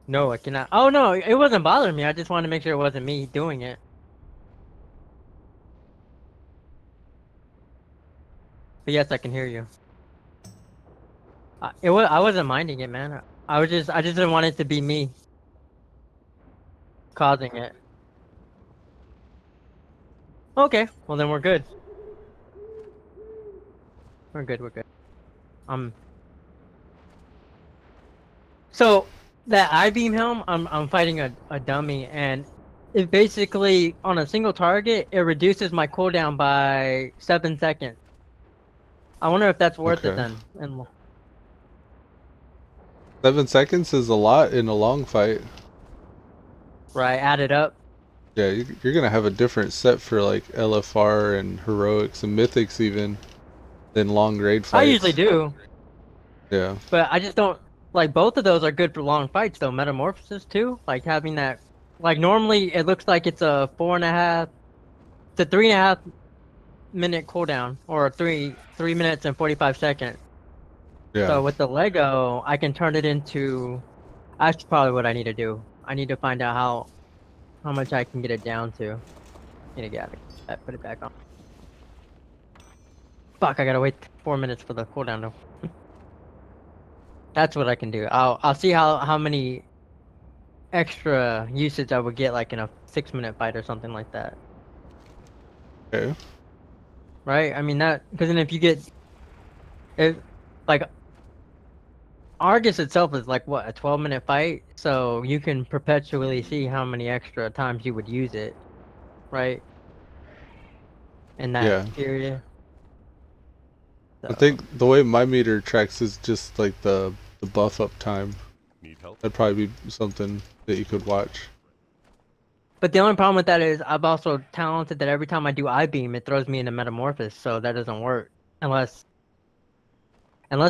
No, I cannot. Oh no, it wasn't bothering me. I just wanted to make sure it wasn't me doing it. But yes, I can hear you. I wasn't minding it, man. I just didn't want it to be me causing it. Okay, well then we're good. We're good. We're good. Um. So that I-beam helm, I'm fighting a dummy, and it basically on a single target it reduces my cooldown by 7 seconds. I wonder if that's worth it Okay. then. And 7 seconds is a lot in a long fight. right, add it up. Yeah, you're gonna have a different set for like LFR and heroics and mythics even than long raid I usually fights. do, Yeah. but I just don't like both of those are good for long fights though. Metamorphosis too, like having that. Like normally it looks like it's a 4.5 to 3.5 minute cooldown, or three minutes and 45 seconds. Yeah. So with the Lego, I can turn it into. That's probably what I need to do. I need to find out how much I can get it down to. Need to get it, put it back on. Fuck! I gotta wait 4 minutes for the cooldown to. That's what I can do. I'll see how many extra usage I would get like in a 6 minute fight or something like that. Okay. Right? I mean that because then if you get if like Argus itself is like what, a 12-minute fight, so you can perpetually see how many extra times you would use it, right? In that Yeah. period. I So, think the way my meter tracks is just like the buff up time. Need help? That'd probably be something that you could watch. but the only problem with that is I'm also talented that every time I do I beam, it throws me into Metamorphosis, so that doesn't work unless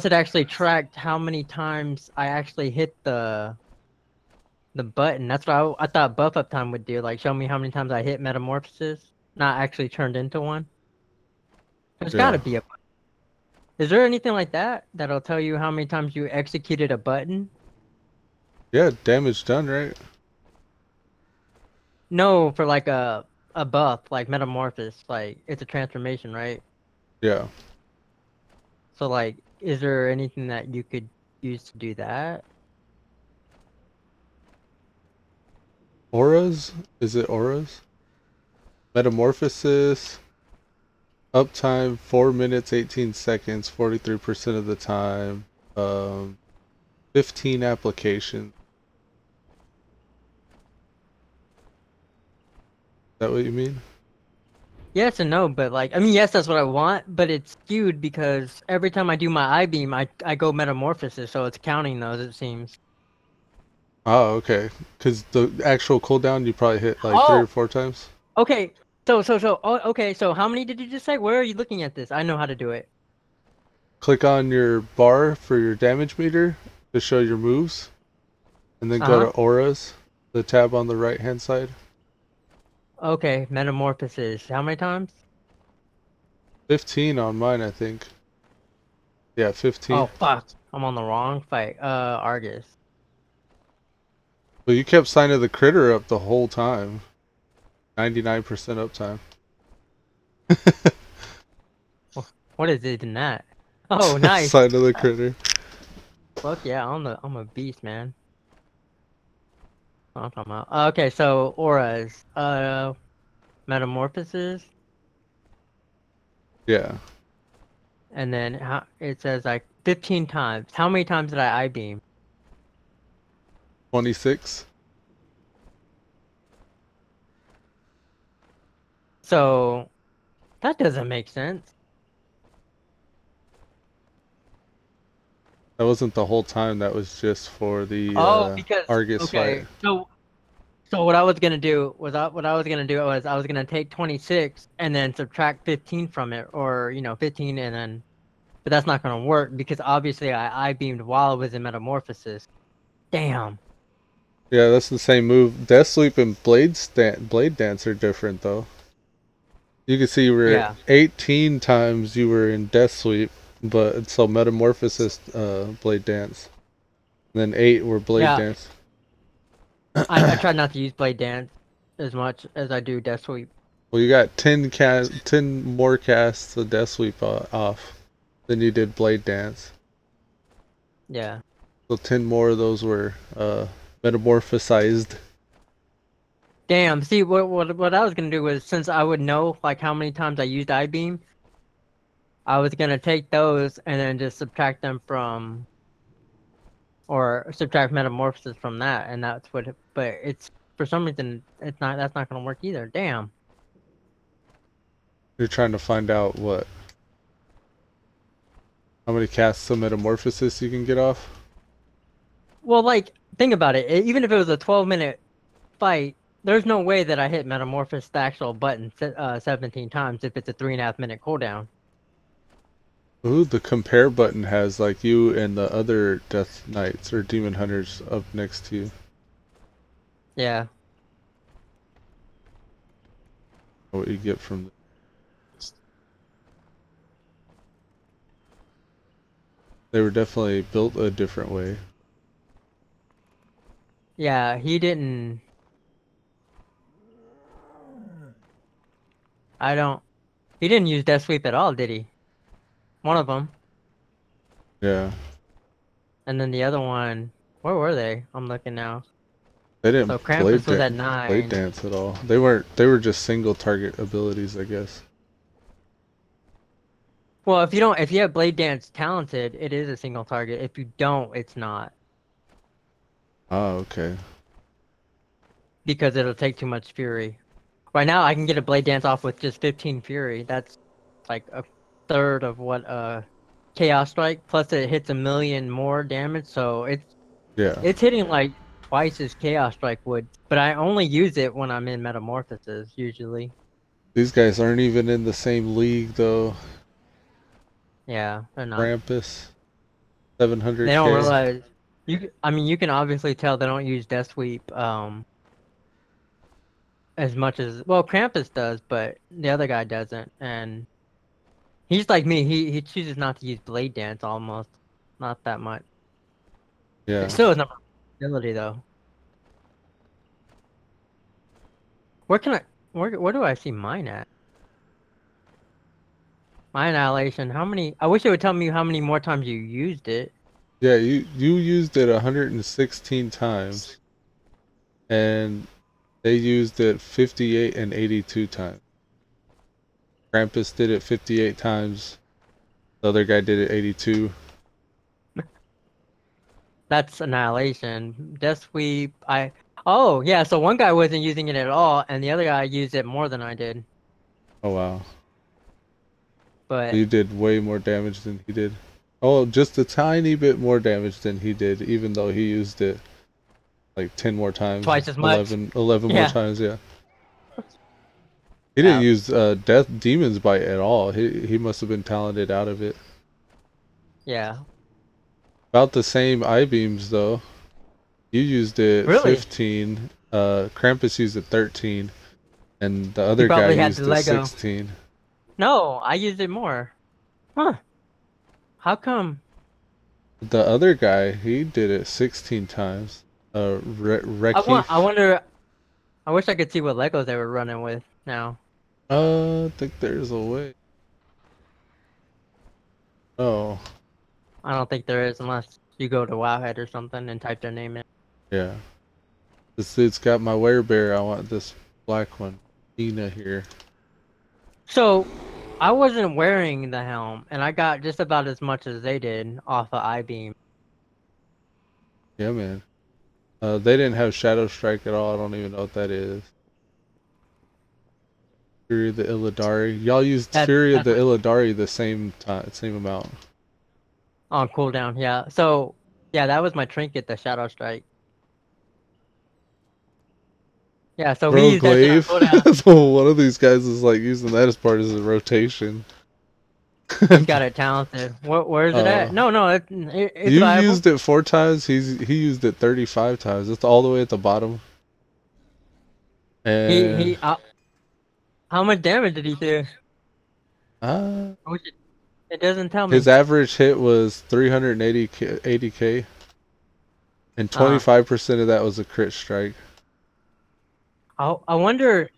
it actually tracked how many times I actually hit the button. That's what I thought buff up time would do, like show me how many times I hit Metamorphosis, not actually turned into one. There's got Yeah. to be a. Is there anything like that that'll tell you how many times you executed a button? Yeah, damage done, right? No, for like a buff, like Metamorphosis, like it's a transformation, right? Yeah. So like, is there anything that you could use to do that? Auras? Is it auras? Metamorphosis. Uptime 4 minutes 18 seconds, 43% of the time. Um 15 applications. Is that what you mean? Yes and no, but like, I mean, yes, that's what I want, but it's skewed because every time I do my I beam, I go Metamorphosis, so it's counting those, it seems. Oh, okay. Because the actual cooldown you probably hit like three or Oh, four times. okay. Okay. So how many did you just say? Where are you looking at this? I know how to do it. Click on your bar for your damage meter to show your moves, and then go Uh-huh. to auras, the tab on the right hand side. Okay, Metamorphosis. How many times? 15 on mine, I think. Yeah, Oh, 15. fuck. I'm on the wrong fight. Argus. But you kept signing the critter up the whole time. 99% uptime. What is it in that? Oh, nice. Sign of the critter. Fuck yeah, I'm a beast, man. What I'm talking about. Okay, so auras. Metamorphosis, Yeah. and then it says like 15 times. How many times did I beam? 26. So that doesn't make sense. That wasn't the whole time. That was just for the Oh, because Argus fight. okay. So what I was gonna do was I was gonna take 26 and then subtract 15 from it, or 15 and then, but that's not gonna work because obviously I beamed while I was in Metamorphosis. Damn. Yeah, that's the same move. Death Sweep and Blade Dance are different though. You can see you were Yeah. 18 times you were in Death Sweep, but so Metamorphosis Blade Dance. And then 8 were Blade Yeah. Dance. I try not to use blade dance as much as I do death sweep. Well, you got 10 more casts of Death Sweep off than you did Blade Dance. Yeah. So 10 more of those were metamorphosized. Damn. See, what I was gonna do was, since I would know like how many times I used I-beam, I was gonna take those and then just subtract them from, or subtract metamorphosis from that, and that's what. But it's, for some reason it's not. That's not gonna work either. Damn. You're trying to find out how many casts of Metamorphosis you can get off? Well, like, think about it. Even if it was a 12-minute fight, there's no way that I hit metamorphosis the actual button 17 times if it's a 3.5-minute cooldown. Ooh, the compare button has like you and the other Death Knights or Demon Hunters up next to you. Yeah. What you get from they were definitely built a different way. Yeah, he didn't. I don't. He didn't use Death Sweep at all, did he? One of them. Yeah. And then the other one, where were they? I'm looking now. They didn't So Krampus was at 9. blade dance at all. They were just single target abilities, I guess. Well, if you have Blade Dance talented, it is a single target. If you don't, it's not. Oh, okay. Because it'll take too much Fury. Right now, I can get a Blade Dance off with just 15 Fury. That's like a third of what Chaos Strike. Plus, it hits 1,000,000 more damage, so it's hitting like twice as Chaos Strike would. But I only use it when I'm in Metamorphosis, usually. These guys aren't even in the same league though. Yeah, they're not. Krampus, 700K. They don't realize. I mean, you can obviously tell they don't use Death Sweep as much as, well, Krampus does, but the other guy doesn't, and he's like me. He chooses not to use Blade Dance almost, not that much. Yeah. It still is not ability though. Where do I see mine at? My annihilation. How many? I wish it would tell me how many more times you used it. Yeah, you used it 116 times, and they used it 58 and 82 times. Krampus did it 58 times. The other guy did it 82. That's annihilation. Death Sweep. Oh yeah. So one guy wasn't using it at all, and the other guy used it more than I did. Oh wow. But You did way more damage than he did. Oh, just a tiny bit more damage than he did, even though he used it like 10 more times. Twice as much. 11 Yeah. more times, yeah. He didn't use Demon's Bite at all. He must have been talented out of it. Yeah. About the same I-beams though. You used it Really? 15. Krampus used it 13. And the other guy probably had used the it Lego. 16. No, I used it more. Huh. How come? The other guy, he did it 16 times. I wonder. I wish I could see what Legos they were running with now. I think there's a way. Oh. I don't think there is unless you go to Wowhead or something and type their name in. Yeah. This dude's got my werebear. I want this black one. Nina here. So, I wasn't wearing the helm, and I got just about as much as they did off of I-beam. Yeah, man. They didn't have Shadow Strike at all. I don't even know what that is. Fury of the Illidari. Y'all used Fury of the Illidari the same amount. On cooldown, yeah. So, yeah, that was my trinket, the Shadow Strike. Yeah, so we used that shit on cooldown. So one of these guys is like using that as part of his rotation. He's got it talented. Where is it at? No, it's you viable. used it 4 times. He used it 35 times. It's all the way at the bottom. And how much damage did he do? It doesn't tell me. His average hit was 380k, and 25% of that was a crit strike. I wonder.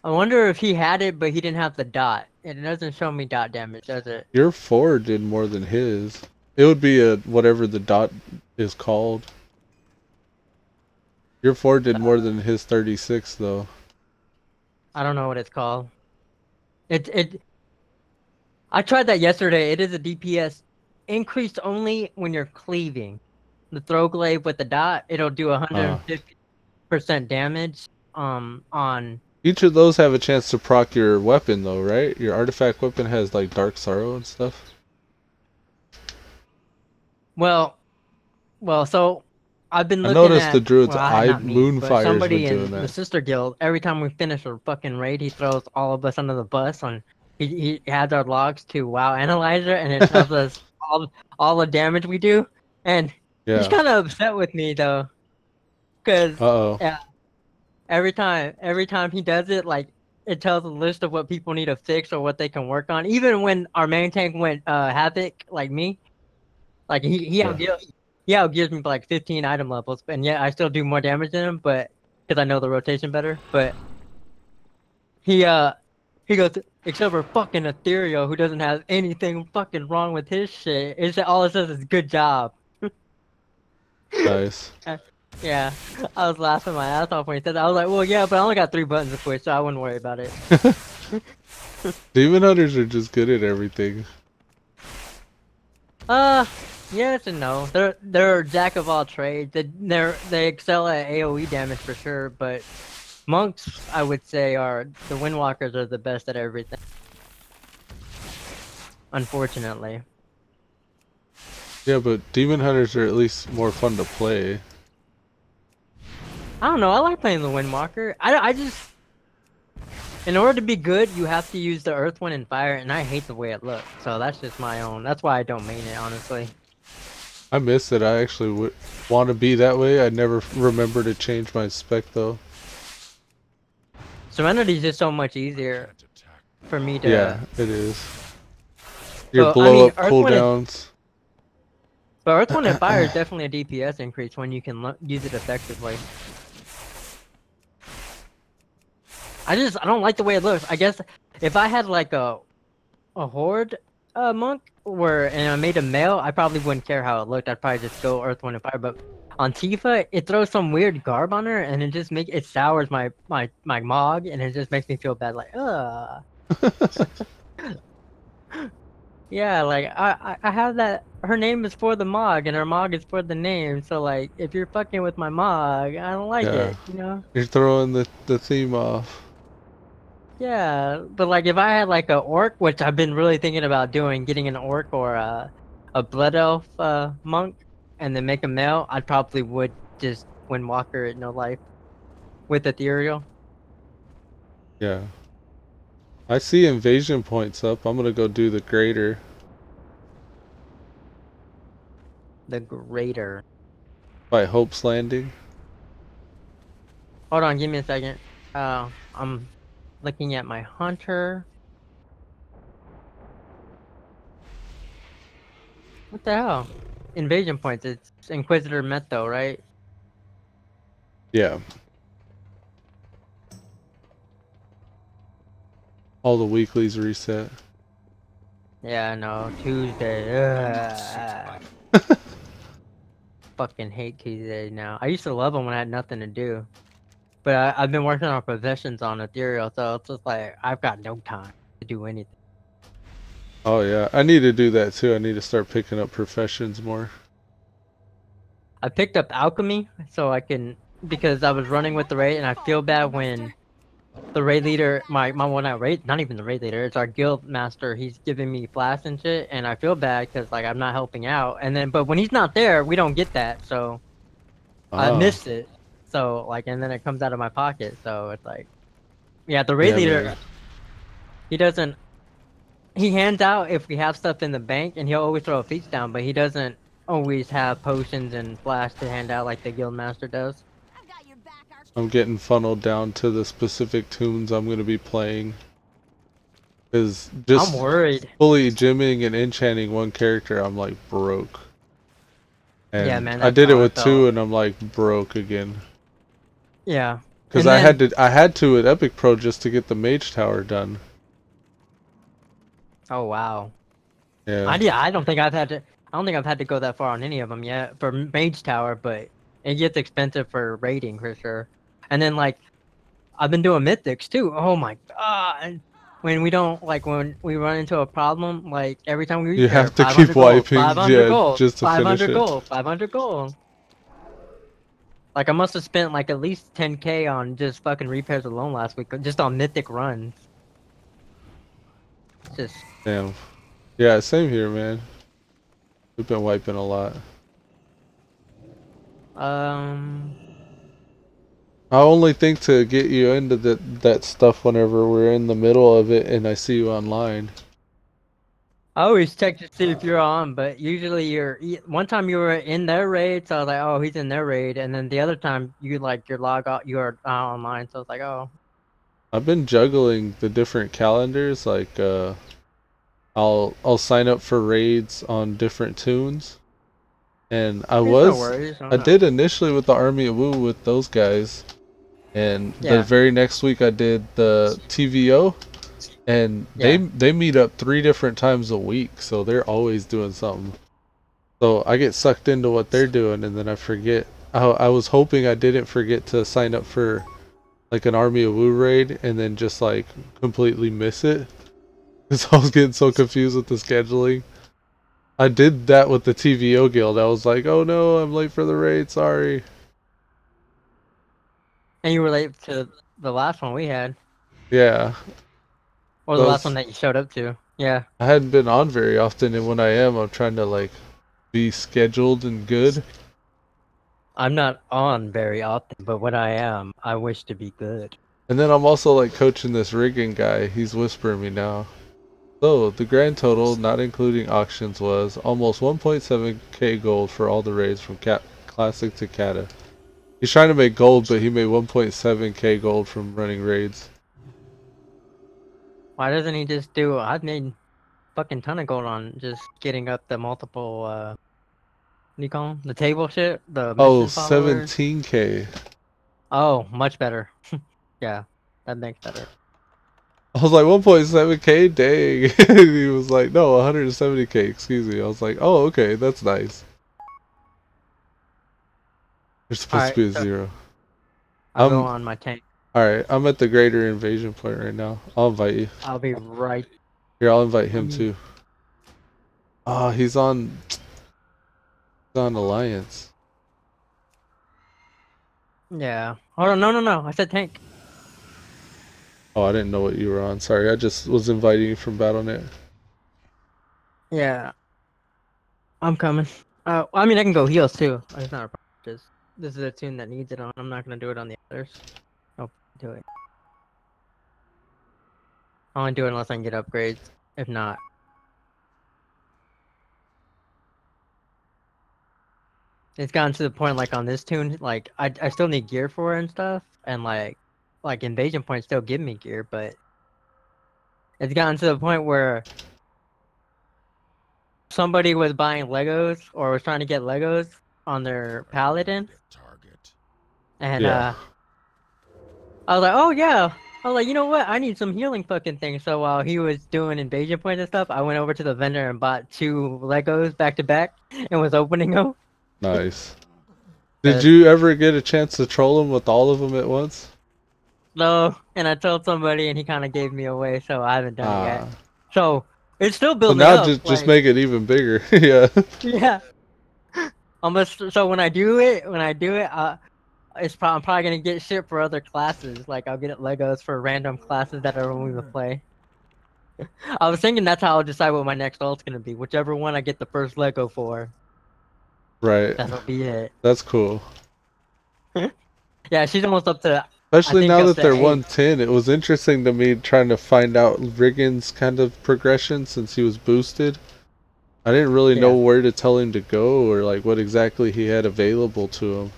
I wonder if he had it, but he didn't have the dot. It doesn't show me dot damage, does it? Your 4 did more than his. It would be a whatever the dot is called. Your 4 did more than his 36 though. I don't know what it's called. It. I tried that yesterday. It is a DPS increased only when you're cleaving. The throw glaive with the dot, it'll do 150% damage. On Each of those have a chance to proc your weapon though, right? Your artifact weapon has like Dark Sorrow and stuff. well, so I've been I looking noticed the at druid's eye not me, but moonfire's been somebody doing in the that. sister guild. Every time we finish a fucking raid, he throws all of us under the bus. He adds our logs to WoW Analyzer, and it tells us all the damage we do. And he's Yeah. kind of upset with me though, because Uh-oh. yeah, every time he does it, like it tells a list of what people need to fix or what they can work on. Even when our main tank went Havoc, like me, like he outgears me by like 15 item levels, and yet I still do more damage than him, but because I know the rotation better. But he goes, except for fucking Ethereal, who doesn't have anything fucking wrong with his shit. It's all it says is good job. Nice. Yeah, I was laughing my ass off when he said that. I was like, well, yeah, but I only got 3 buttons to push, so I wouldn't worry about it. Demon Hunters are just good at everything. Yes and no. They're jack of all trades. They excel at AoE damage for sure, but monks, I would say, are the Windwalkers are the best at everything. Unfortunately. Yeah, but Demon Hunters are at least more fun to play. I don't know. I like playing the Windwalker. I just, in order to be good, you have to use the Earth, Wind, and Fire, and I hate the way it looks. So that's just my own. That's why I don't main it, honestly. I miss it. I actually would want to be that way. I never remember to change my spec though. Serenity is just so much easier for me to. Yeah, it is. Your So, blow up cooldowns. But Earth, Wind, and Fire is definitely a DPS increase when you can use it effectively. I don't like the way it looks. I guess if I had like a horde monk and I made a male, I probably wouldn't care how it looked. I'd probably just go Earth, Wind, and Fire. But on Tifa, it throws some weird garb on her, and it sours my Mog, and it just makes me feel bad. Like, yeah, like I have that. Her name is for the Mog, and her Mog is for the name. So like, if you're fucking with my Mog, I don't like it. You know? You're throwing the theme off. Yeah, but like if I had like a orc, which I've been really thinking about doing, getting an orc or a blood elf monk, and then make a male, I probably would just Windwalker it no life with Ethereal. Yeah. I see invasion points up. I'm gonna go do the greater. The greater. By Hope's Landing. Hold on, give me a second. I'm looking at my hunter. What the hell? Invasion points. It's Inquisitor Metho, right? Yeah. All the weeklies reset. Yeah, no. Tuesday. Fucking hate Tuesday now. I used to love them when I had nothing to do. But I've been working on professions on Ethereal, so it's just like, I've got no time to do anything. Oh yeah, I need to do that too. I need to start picking up professions more. I picked up alchemy so I can, because I was running with the raid, and I feel bad when the raid leader, not even the raid leader, it's our guild master, he's giving me flash and shit, and I feel bad because like I'm not helping out, and then but when he's not there, we don't get that, so I missed it. So like, and then it comes out of my pocket, so it's like, yeah, the raid leader, man. He hands out if we have stuff in the bank, and he'll always throw a feast down, but he doesn't always have potions and flash to hand out like the guild master does. I'm getting funneled down to the specific tunes I'm going to be playing. Because just I'm worried. Fully gymming and enchanting one character, I'm like broke. And yeah, man. I did it with 2 and I'm like broke again. Yeah. Because And then, I had to at Epic Pro just to get the Mage Tower done. oh wow. Yeah. I don't think I've had to. I don't think I've had to go that far on any of them yet for Mage Tower, but it gets expensive for raiding for sure. And then like I've been doing mythics too. Oh my god! When we don't like when we run into a problem, like every time we reach You there, have to keep 500 gold, wiping, 500 yeah, gold, just to finish 500 it. gold, 500 gold. Like I must have spent like at least 10K on just fucking repairs alone last week, just on mythic runs. Just Damn. Yeah, same here, man. We've been wiping a lot. um. I only think to get you into that stuff whenever we're in the middle of it and I see you online. I always check to see if you're on, but usually one time you were in their raid, so I was like, oh, he's in their raid, and then the other time you're log out, you're online, so I was like, oh, I've been juggling the different calendars, like I'll sign up for raids on different tunes. And there's no worries. I I'm not. did initially with the Army of Wu with those guys. And the Yeah, very next week I did the TVO, and yeah. they meet up 3 different times a week, so they're always doing something. So I get sucked into what they're doing, and then I forget. I was hoping I didn't forget to sign up for like an Army of Wu raid, and then just like completely miss it, because I was getting so confused with the scheduling. I did that with the TVO guild. I was like, oh no, I'm late for the raid, sorry. And you were late to the last one we had, Yeah. or the last one that you showed up to. Yeah, I hadn't been on very often, and when I am, I'm trying to like be scheduled and good. I'm not on very often, but when I am, I wish to be good. And then I'm also like coaching this rigging guy. He's whispering me now. So the grand total, not including auctions, was almost 1.7k gold for all the raids from Classic to Kata. He's trying to make gold, but he made 1.7k gold from running raids. Why doesn't he just do? I've made fucking ton of gold on just getting up the multiple. What do you call them? The table shit, the Oh, mission followers. 17k. Oh, much better. Yeah, that makes better. I was like 1.7k, dang. He was like, no, 170k, excuse me. I was like, oh, okay, that's nice. There's supposed to Alright, be a so 0. I'll go on my tank. Alright, I'm at the greater invasion point right now. I'll invite you. I'll be right. Here, I'll invite him too. Ah, he's on Alliance. Yeah. Hold on, no. I said tank. Oh, I didn't know what you were on. Sorry, I just was inviting you from BattleNet. Yeah, I'm coming. I mean, I can go heals too. It's not a problem. Just this is a tune that needs it on. I'm not gonna do it on the others. I'll do it. I'll only do it unless I can get upgrades. If not, it's gotten to the point like on this tune, like I still need gear for it and stuff, and like invasion points still give me gear, but it's gotten to the point where somebody was buying Legos or was trying to get Legos on their Paladin, and Yeah. I was like, oh yeah. I was like, you know what? I need some healing fucking things. So while he was doing invasion points and stuff, I went over to the vendor and bought 2 Legos back to back and was opening them. Nice. Did you ever get a chance to troll him with all of them at once? No, and I told somebody and he kind of gave me away, so I haven't done it yet. Ah. So it's still So building now up. just make it even bigger. Yeah. Yeah. Almost. So when I do it, I'm probably gonna get shit for other classes. Like I'll get Legos for random classes that are when we play. I was thinking that's how I'll decide what my next ult's gonna be. Whichever one I get the first Lego for. Right. That'll be it. That's cool. Yeah, she's almost up to. Especially now that they're 8. 110, it was interesting to me trying to find out Riggins' kind of progression since he was boosted. I didn't really know where to tell him to go or like what exactly he had available to him.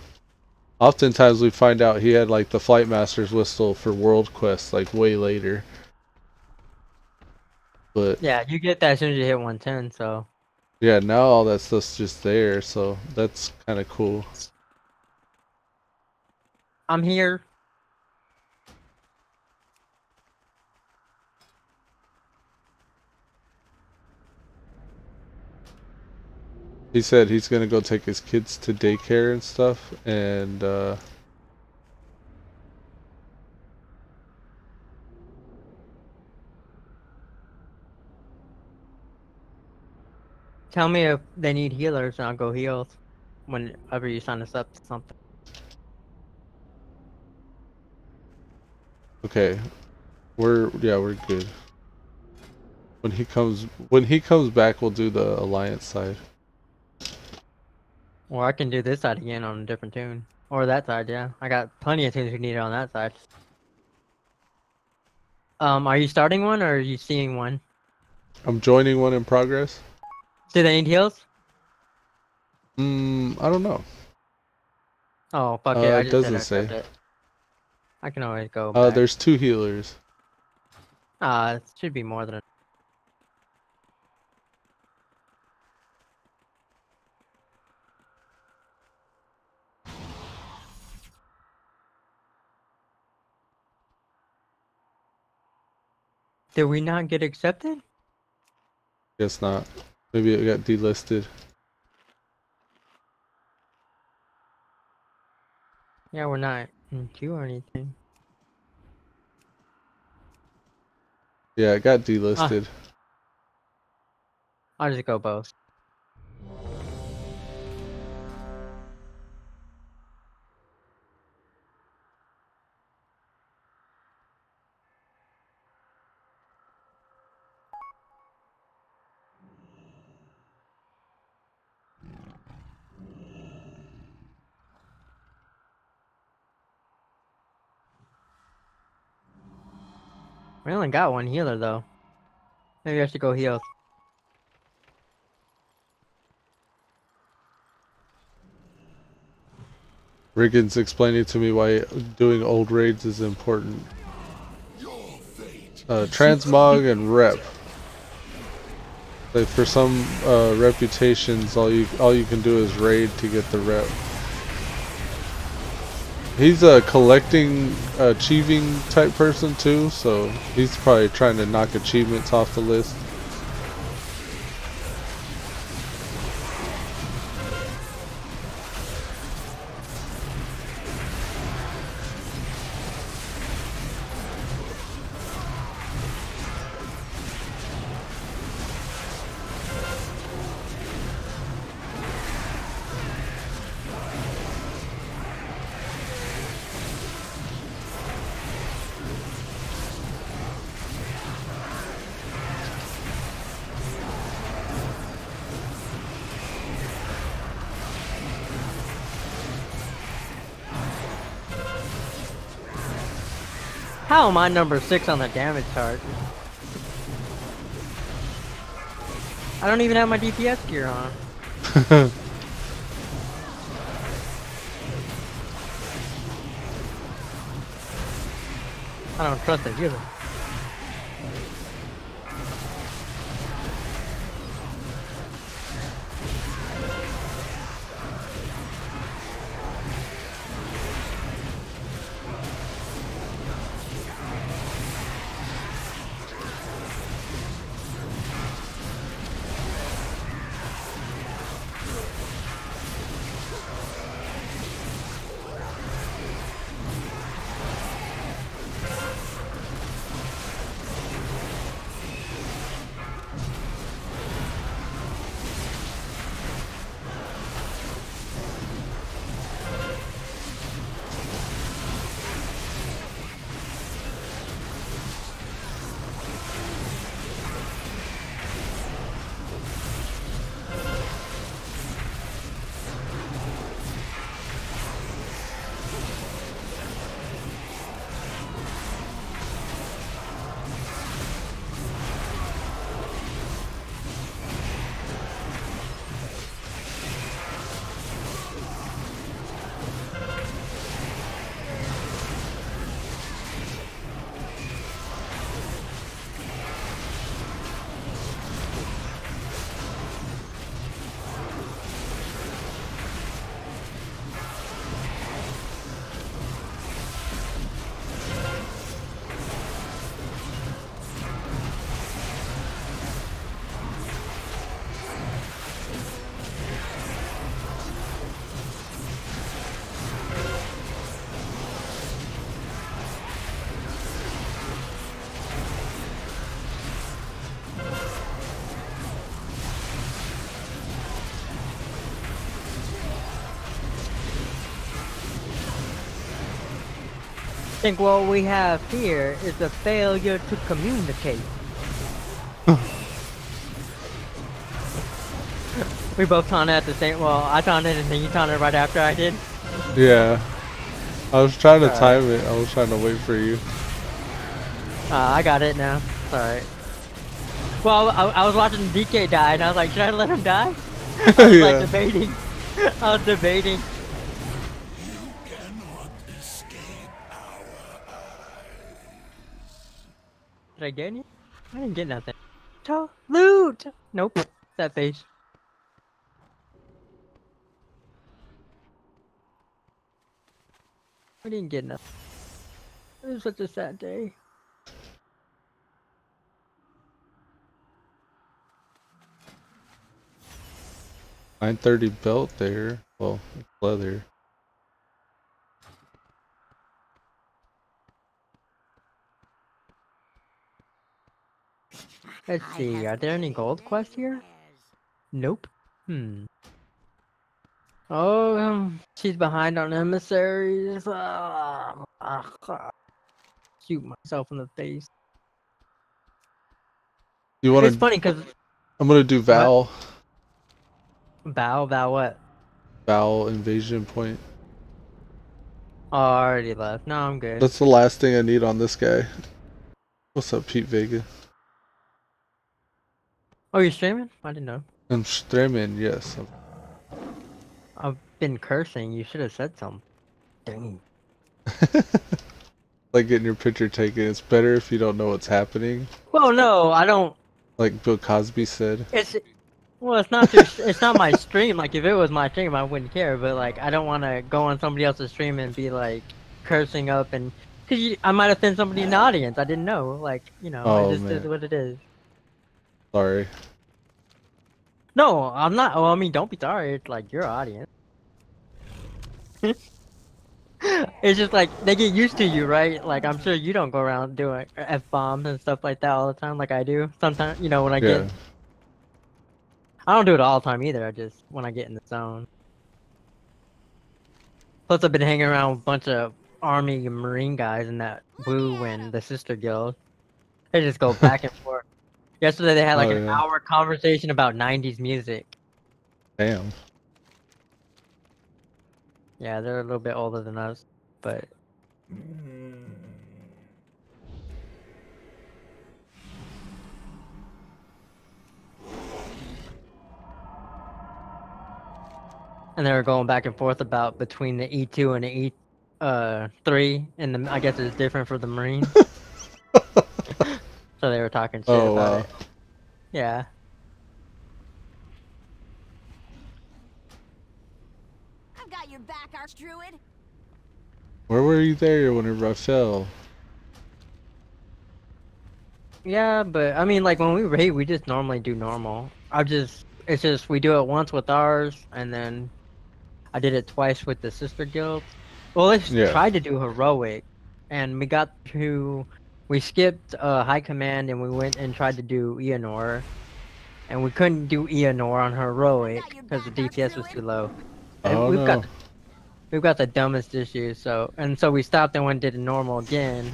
Oftentimes we find out he had like the Flight Master's whistle for World Quest like way later. But yeah, you get that as soon as you hit 110. So yeah, now all that stuff's just there, so that's kind of cool. I'm here. He said he's gonna go take his kids to daycare and stuff, and Tell me if they need healers, and I'll go heal whenever you sign us up to something. okay, we're good. When he comes back, we'll do the alliance side. Or I can do this side again on a different tune. Or that side, yeah. I got plenty of tunes we need on that side. Are you starting one or are you seeing one? I'm joining one in progress. Do they need heals? I don't know. Oh, fuck it. I It just said doesn't say. accept it. I can always go back. There's 2 healers. It should be more than a... Did we not get accepted? Guess not. Maybe it got delisted. Yeah, we're not in queue or anything. Yeah, it got delisted. I'll just go both. We only got one healer though. Maybe I should go heal. Riggins explaining to me why doing old raids is important. Transmog and rep. Like for some reputations, all you can do is raid to get the rep. He's a collecting, achieving type person too, so he's probably trying to knock achievements off the list. How am I number 6 on the damage chart? I don't even have my DPS gear on. I don't trust it either. think what we have here is a failure to communicate. We both taunted at the same. Well, I taunted and then you taunted right after I did. Yeah. I was trying to time it. I was trying to wait for you. I got it now. It's alright. Well, I was watching DK die and I was like, should I let him die? I was like debating. I was debating. You cannot escape our eyes. Did I get any? I didn't get nothing. Loot! Nope. That face. I didn't get nothing. It was such a sad day. $930 belt there. Well, it's leather. Let's see, are there any gold quests here? Nope. Oh, she's behind on emissaries. Shoot myself in the face. You want to? It's funny because I'm gonna do Val. Val what? Val invasion point. Oh, I already left. No, I'm good. That's the last thing I need on this guy. What's up, Pete Vega? Oh, you're streaming? I didn't know. I'm streaming, yes. I've been cursing. You should have said something. Dang. Like getting your picture taken. It's better if you don't know what's happening. Well, no, I don't. Like Bill Cosby said. Well, it's not just, it's not my stream. Like, if it was my stream, I wouldn't care. But like, I don't want to go on somebody else's stream and be like cursing up and because I might offend somebody in the audience. I didn't know. Like, you know, it just is what it is. Sorry. No, I'm not. Well, I mean, don't be sorry. It's like your audience. It's just like they get used to you, right? Like I'm sure you don't go around doing F-bombs and stuff like that all the time, like I do. Sometimes, you know, when I get. I don't do it all the time either. I just when I get in the zone. Plus, I've been hanging around with a bunch of Army and Marine guys in that Woo and the Sister Guild. They just go back and forth. Yesterday they had like an hour conversation about 90s music. Damn. Yeah, they're a little bit older than us, but... And they were going back and forth about between the E2 and the E3, and the, I guess it's different for the Marines. So they were talking shit about it. Yeah. I've got your back, Archdruid. Where were you there whenever I fell? Yeah, but I mean, like when we raid, we just normally do normal. It's just we do it once with ours, and then I did it twice with the Sister Guild. Well, let's try to do heroic, and we skipped High Command, and we went and tried to do Eonor, and we couldn't do Eonor on heroic because the DPS was too low. And we've got the dumbest issues, so we stopped and went and did it normal again.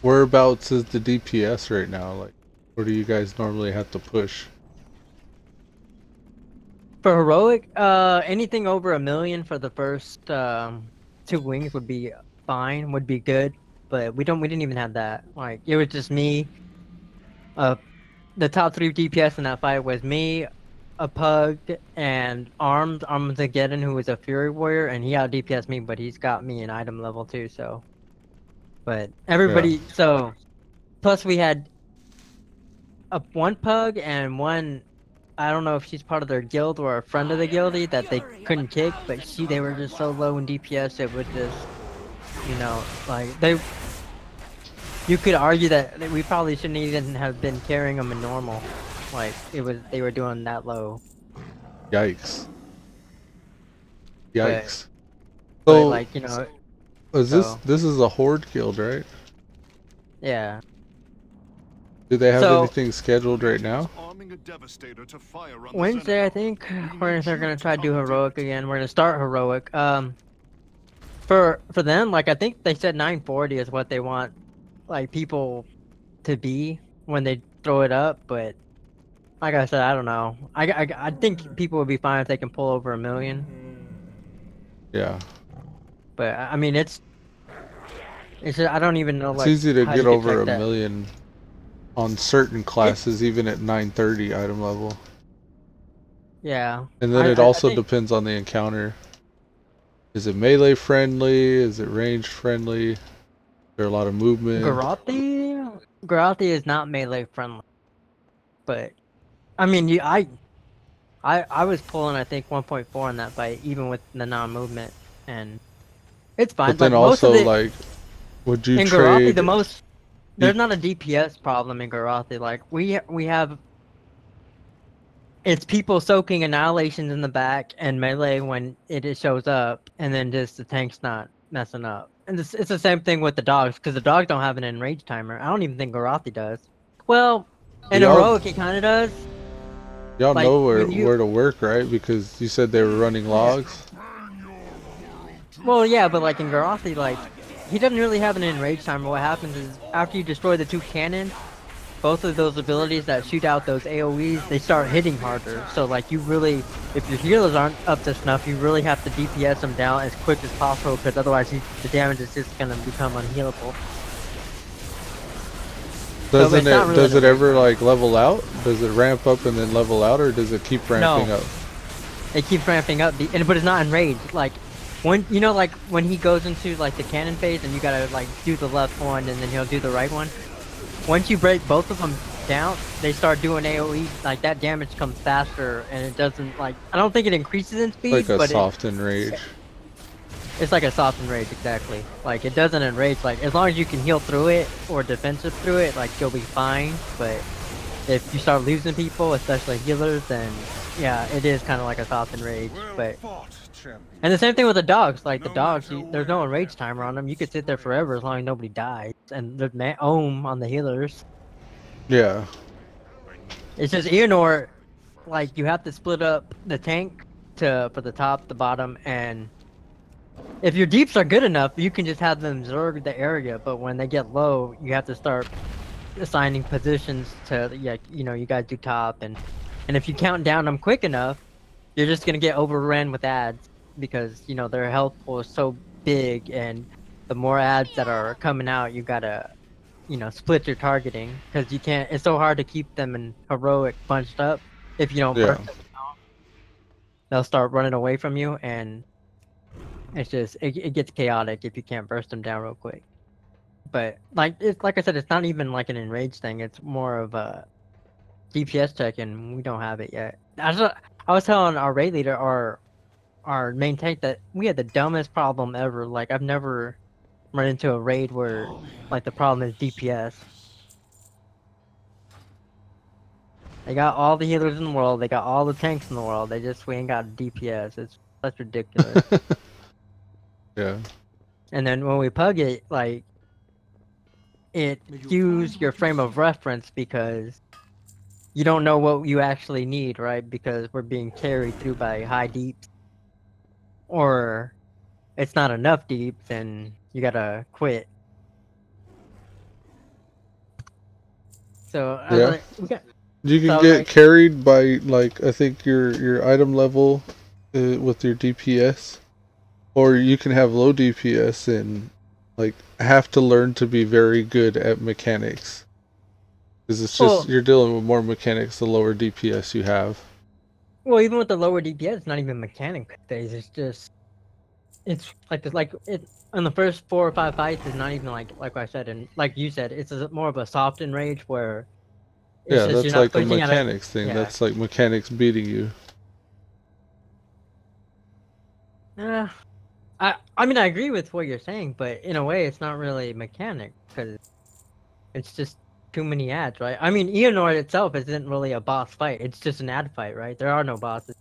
Whereabouts is the DPS right now? Like, where do you guys normally have to push? For heroic, anything over 1 million for the first 2 wings would be fine, would be good. But we didn't even have that. Like it was just me. The top 3 DPS in that fight was me, a pug, and Armageddon, who was a Fury Warrior, and he out DPS me, but he's got me in item level too. So, but everybody. So, plus we had one pug and one. I don't know if she's part of their guild or a friend of the guildie that they couldn't kick, but they were just so low in DPS it would just, you know, like you could argue that we probably shouldn't even have been carrying them in normal. Like they were doing that low. Yikes. Yikes. But like, you know. This is a horde guild, right? Yeah. Do they have anything scheduled right now? Wednesday, I think. They're gonna try to do heroic again. We're gonna start heroic. for them, like I think they said 940 is what they want, like people to be when they throw it up. But like I said, I don't know. I think people would be fine if they can pull over 1 million. Yeah. But I mean, it's just, I don't even know It's like easy to how get you could over check a that. million on certain classes, even at 930 item level. Yeah, And then it I also think depends on the encounter. Is it melee friendly? Is it range friendly? Is there a lot of movement? Garrote is not melee friendly. But I mean, I was pulling I think 1.4 in that fight, even with the non-movement, and it's fine. But then Like most of also, the like, would you in Garrote, trade? there's not a DPS problem in Garrote. Like we have, it's people soaking annihilations in the back and melee when it shows up, and then just the tank's not messing up. And it's the same thing with the dogs, because the dogs don't have an enrage timer. I don't even think Garrote does. Well, in Y'all, heroic it kind of does. y'all Like know when where to work, right? Because you said they were running logs. Well, yeah, but like in Garrote, like he doesn't really have an enrage timer. What happens is after you destroy the 2 cannons, both of those abilities that shoot out those AoEs, they start hitting harder. So like you really, if your healers aren't up to snuff, you really have to DPS them down as quick as possible, because otherwise the damage is just gonna become unhealable. So it's not really Does an it enrage ever timer. like level out? Does it ramp up and then level out, or does it keep ramping No. up? It keeps ramping up, but it's not enraged. Like when like when he goes into like the cannon phase, and you gotta like do the left one, and then he'll do the right one. Once you break both of them down, they start doing AoE. Like that damage comes faster, and it doesn't like. I don't think it increases in speed, Like a but soft enrage. it's like a soft enrage exactly. Like it doesn't enrage. Like as long as you can heal through it or defensive through it, like you'll be fine. But if you start losing people, especially healers, then yeah, it is kind of like a soft enrage. But and the same thing with the dogs. Like the dogs, there's no enrage timer on them. You could sit there forever as long as nobody dies. And there's ohm on the healers. Yeah. It's just Eonor, like you have to split up the tank for the top, the bottom, and if your deeps are good enough, you can just have them zerg the area. But when they get low, you have to start assigning positions to, yeah, you guys do top, and if you count down them quick enough, you're just gonna get overrun with ads, because their health pool is so big, and the more ads that are coming out, you gotta split your targeting, because you can't. It's so hard to keep them in heroic bunched up. If you don't Yeah. burst them down, they'll start running away from you, and it's just it gets chaotic if you can't burst them down real quick. But like I said, it's not even like an enrage thing. It's more of a DPS check, and we don't have it yet. I was telling our raid leader, our main tank, that we had the dumbest problem ever. Like I've never run into a raid where like the problem is DPS. They got all the healers in the world. They got all the tanks in the world. We ain't got DPS. That's ridiculous. Yeah. And then when we pug it, like it skews your frame of reference, because you don't know what you actually need, right? Because we're being carried through by high deeps, or it's not enough deeps, and you gotta quit. So I was Yeah. like, You can so I was get like, carried by, like, I think your item level with your DPS, or you can have low DPS and like have to learn to be very good at mechanics, because it's just well, you're dealing with more mechanics the lower DPS you have. well, even with the lower DPS, it's not even mechanic phase. It's like it in the first 4 or 5 fights is not even like what I said, and like you said, it's more of a soft enrage where it's Yeah, just you're that's not like a pushing out a mechanics thing. yeah. That's like mechanics beating you. I mean I agree with what you're saying, but in a way it's not really mechanic, because it's just too many ads, right? I mean Eonor itself isn't really a boss fight. It's just an ad fight, right? There are no bosses,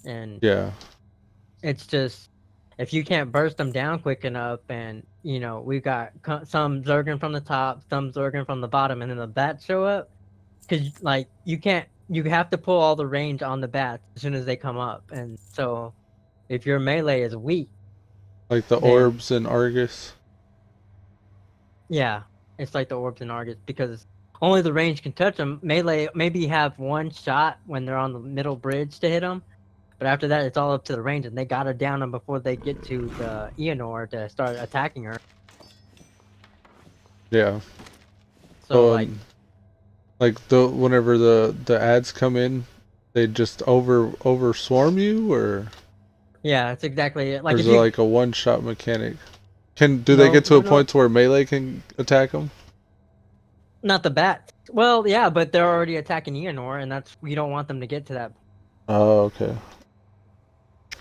and Yeah. it's just if you can't burst them down quick enough, and we've got some Zergen from the top, some Zergen from the bottom, and then the bats show up, because like you have to pull all the range on the bats as soon as they come up, and so If your melee is weak, Like the then- orbs in Argus. yeah, it's like the orbs in Argus because only the range can touch them. Melee maybe have one shot when they're on the middle bridge to hit them, but after that it's all up to the range, and they gotta down them before they get to the Eonor to start attacking her. Yeah. So Oh, like the whenever the ads come in, they just over swarm you, or yeah, it's exactly it. or Like is if it you like a one shot mechanic? Do they No, get to a no. point to where melee can attack them? not the bats. Well, yeah, but they're already attacking Eonor, and that's we don't want them to get to that. Oh, okay.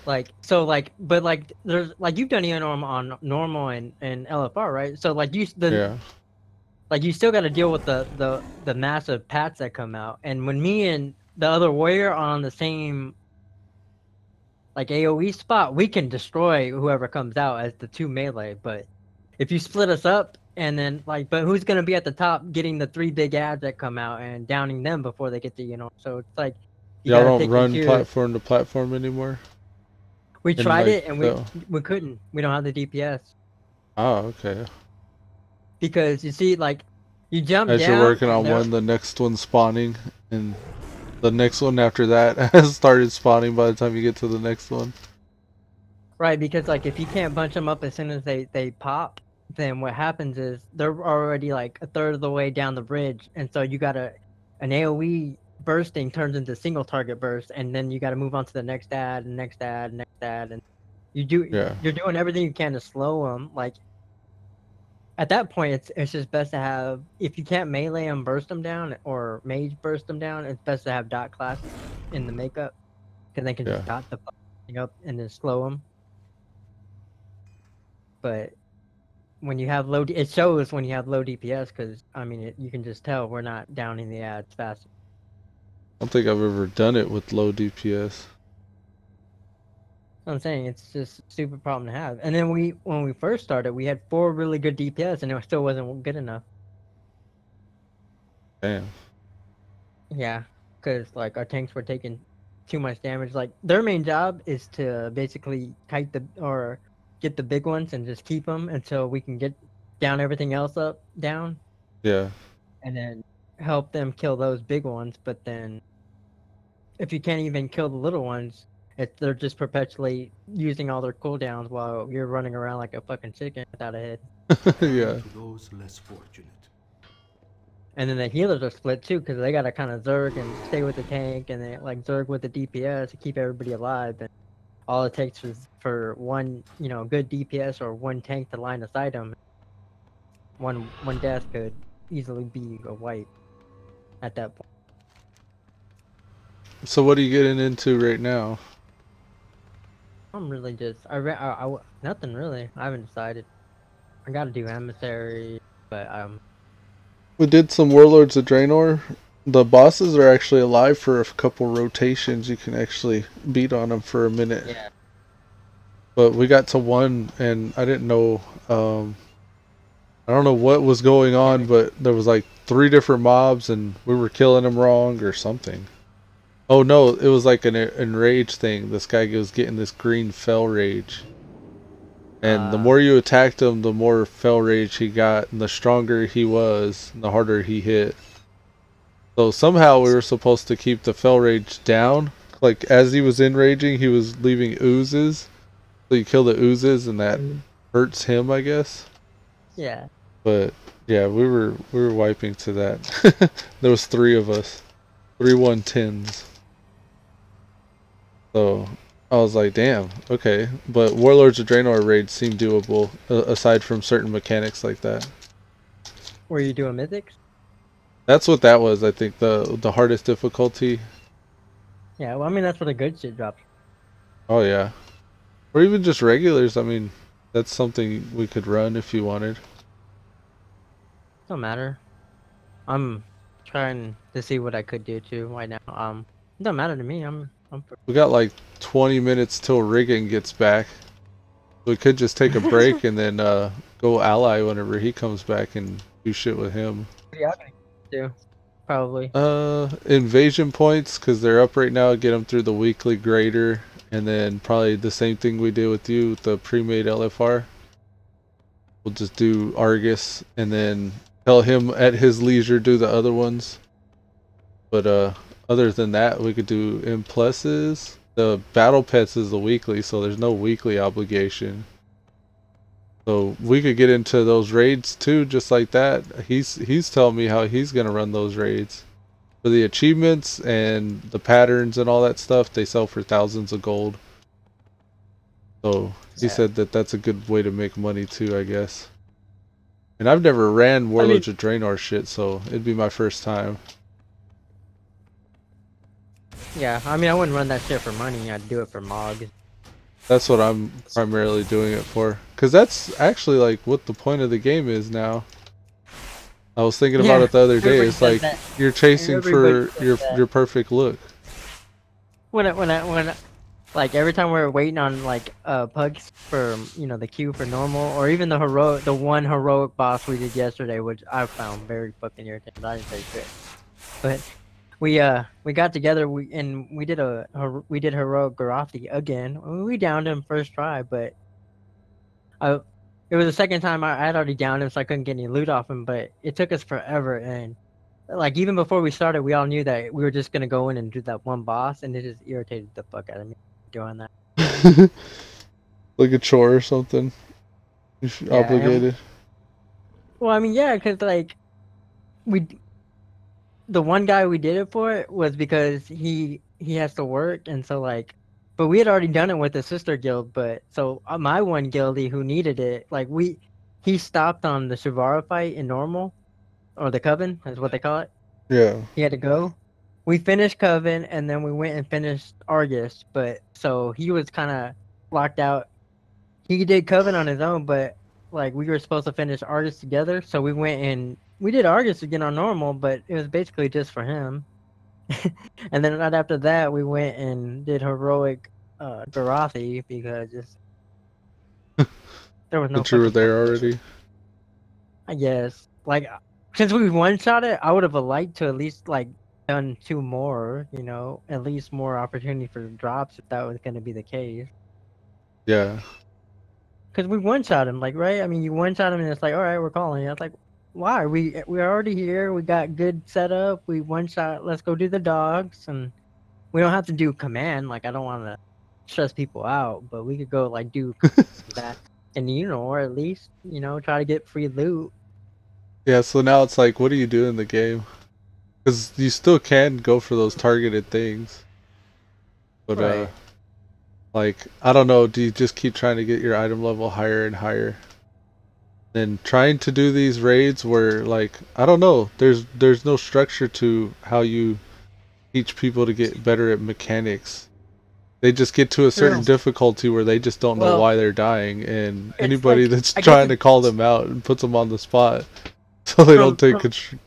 But like there's like you've done Eonor on normal and LFR, right? So like Yeah. like you still got to deal with the massive pats that come out, and when me and the other warrior are on the same like AoE spot, we can destroy whoever comes out as the two melee. But if you split us up and then but who's gonna be at the top getting the 3 big ads that come out and downing them before they get to So it's like you Y'all gotta don't pick and run choose. platform to platform anymore? We And, tried like, it and we couldn't. We don't have the DPS Oh, okay. because you see like you jump As down. you're working and on they're- one, the next one's spawning, and the next one after that has started spawning by the time you get to the next one. Right, because like if you can't bunch them up as soon as they pop, then what happens is they're already like a third of the way down the bridge, and so you gotta an AOE bursting turns into single target burst, and then you gotta move on to the next ad and next ad and next ad, and Yeah. you're doing everything you can to slow them. Like at that point, it's just best to have if you can't melee them, burst them down, or mage burst them down. It's best to have dot class in the makeup, because they can just Yeah. dot the thing up and then slow them. But when you have it shows when you have low DPS because I mean you can just tell we're not downing the ads fast. I don't think I've ever done it with low DPS. I'm saying it's just a stupid problem to have. And then when we first started, we had 4 really good DPS and it still wasn't good enough. Damn. Yeah, because like our tanks were taking too much damage. Like their main job is to basically kite or get the big ones and just keep them until we can get down everything else down. Yeah. And then help them kill those big ones. But then, if you can't even kill the little ones, they're just perpetually using all their cooldowns while you're running around like a fucking chicken without a head. Yeah. To those less fortunate. And then the healers are split too, because they gotta kind of zerg and stay with the tank, and they like zerg with the DPS to keep everybody alive. And all it takes is for one, good DPS or one tank to line aside them. One death could easily be a wipe at that point. So what are you getting into right now? I'm really just nothing really. I haven't decided. I gotta do emissary, but We did some Warlords of Draenor. The bosses are actually alive for a couple rotations. You can actually beat on them for a minute. yeah. But we got to one, and I didn't know. I don't know what was going on, but there was like 3 different mobs, and we were killing them wrong or something. Oh no, it was like an enraged thing. This guy was getting this green fell rage. And the more you attacked him, the more fell rage he got, and the stronger he was, and the harder he hit. So somehow we were supposed to keep the fell rage down. Like as he was enraging, he was leaving oozes. So you kill the oozes, and that hurts him, I guess. Yeah. But yeah, we were wiping to that. There was 3 of us, 3 110s. So I was like, damn, okay. But Warlords of Draenor raids seem doable, aside from certain mechanics like that. Were you doing mythics? That's what that was, I think, the hardest difficulty. Yeah, well, I mean, that's where the good shit drops. Oh, yeah. Or even just regulars, I mean, that's something we could run if you wanted. Don't matter. I'm trying to see what I could do too right now. It don't matter to me. We got like 20 minutes till Riggin gets back. We could just take a break and then go ally whenever he comes back and do shit with him. Yeah, do probably. Invasion points, because they're up right now. Get them through the weekly grader, and then probably the same thing we did with you with the pre-made LFR. We'll just do Argus and then tell him at his leisure do the other ones. But other than that, we could do M pluses. The battle pets is the weekly, so there's no weekly obligation. So we could get into those raids too, just like that. He's telling me how he's gonna run those raids. For the achievements and the patterns and all that stuff, they sell for thousands of gold. So he said that that's a good way to make money too, I guess. And I've never ran Warlords of Draenor shit, so it'd be my first time. Yeah, I mean, I wouldn't run that shit for money. I'd do it for Mog. That's what I'm primarily doing it for. Because that's actually like what the point of the game is now. I was thinking about it the other day. It's like you're chasing for your perfect look. Like every time we're waiting on like pugs for the queue for normal, or even the one heroic boss we did yesterday, which I found very fucking irritating. I didn't say shit, but we got together and we did heroic Garathi again. We downed him first try, but it was the second time I had already downed him, so I couldn't get any loot off him. But it took us forever, and like even before we started, we all knew that we were just gonna go in and do that one boss, and it just irritated the fuck out of me doing that. Like a chore or something. You're obligated. Well, I mean, yeah, because like the one guy we did it for was because he has to work, and so like, but we had already done it with the sister guild. But so my one guildie who needed it, like he stopped on the Shivara fight in normal, or the Coven is what they call it. Yeah. He had to go. We finished Coven, and then we went and finished Argus. But so he was kind of locked out. He did Coven on his own, but like we were supposed to finish Argus together, so we went and we did Argus again on normal, but it was basically just for him. And then right after that, we went and did heroic Garathi because there was no. But you were there already. I guess, like, since we one-shot it, I would have liked to at least like done 2 more, at least more opportunity for drops if that was going to be the case. Yeah. Because we one-shot him, like, right? I mean, you one-shot him and it's like, all right, we're calling. It's like, why? We're already here. We got good setup. We one-shot. Let's go do the dogs, and we don't have to do command. Like, I don't want to stress people out, but we could go like do that, and or at least try to get free loot. Yeah. So now it's like, what do you do in the game? Because you still can go for those targeted things, but right. Like, I don't know, do you just keep trying to get your item level higher and higher? And trying to do these raids where, like, I don't know, there's no structure to how you teach people to get better at mechanics. They just get to a certain difficulty where they just don't know why they're dying, and anybody that's trying to call them out and puts them on the spot so they don't take control.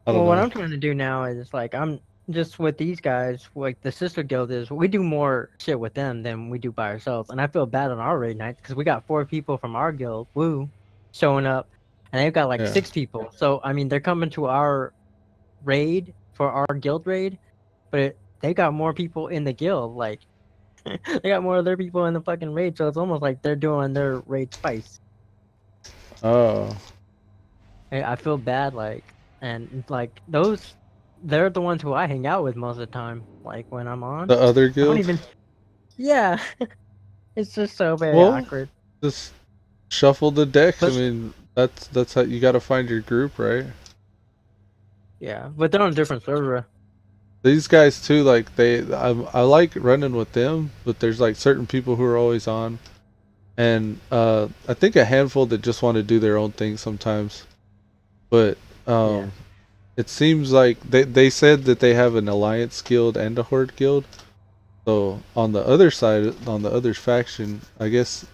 Well, what I'm trying to do now is, like, I'm just with these guys, like the sister guild is, we do more shit with them than we do by ourselves. And I feel bad on our raid nights because we got 4 people from our guild, showing up, and they've got like 6 people. So, I mean, they're coming to our raid for our guild raid, but they got more people in the guild. Like, they got more of their people in the fucking raid, so it's almost like they're doing their raid twice. Oh. I feel bad, like, and like they're the ones who I hang out with most of the time. Like when I'm on the other guild. Yeah, it's just so very awkward. Just shuffle the deck. I mean, that's how you got to find your group, right? Yeah, but they're on a different server. These guys too, like I like running with them, but there's like certain people who are always on, and I think a handful that just want to do their own thing sometimes. But it seems like they said that they have an alliance guild and a horde guild. So on the other side, on the other faction, I guess,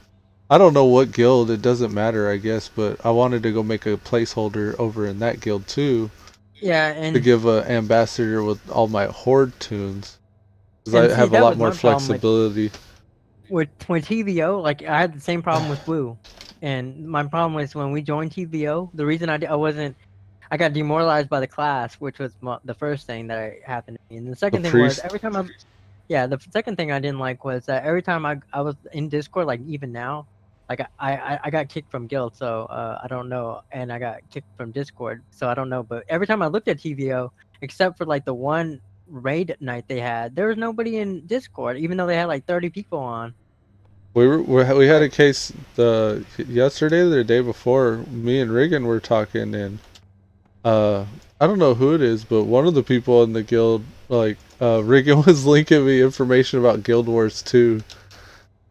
I don't know what guild, it doesn't matter, I guess, but I wanted to go make a placeholder over in that guild too. Yeah, and to give an ambassador with all my horde tunes, because I have a lot more flexibility. With TVO, like I had the same problem with Blue, and my problem was when we joined TVO. The reason I got demoralized by the class, which was the first thing that happened to me, and the second thing was Yeah, the second thing I didn't like was that every time I was in Discord, like even now, like I got kicked from guild, so I don't know, and I got kicked from Discord, so I don't know. But every time I looked at TVO, except for like the one raid night they had, there was nobody in Discord, even though they had like 30 people on. We had a Like, case yesterday or the day before. Me and Regan were talking, and I don't know who it is, but one of the people in the guild, like Regan, was linking me information about Guild Wars 2,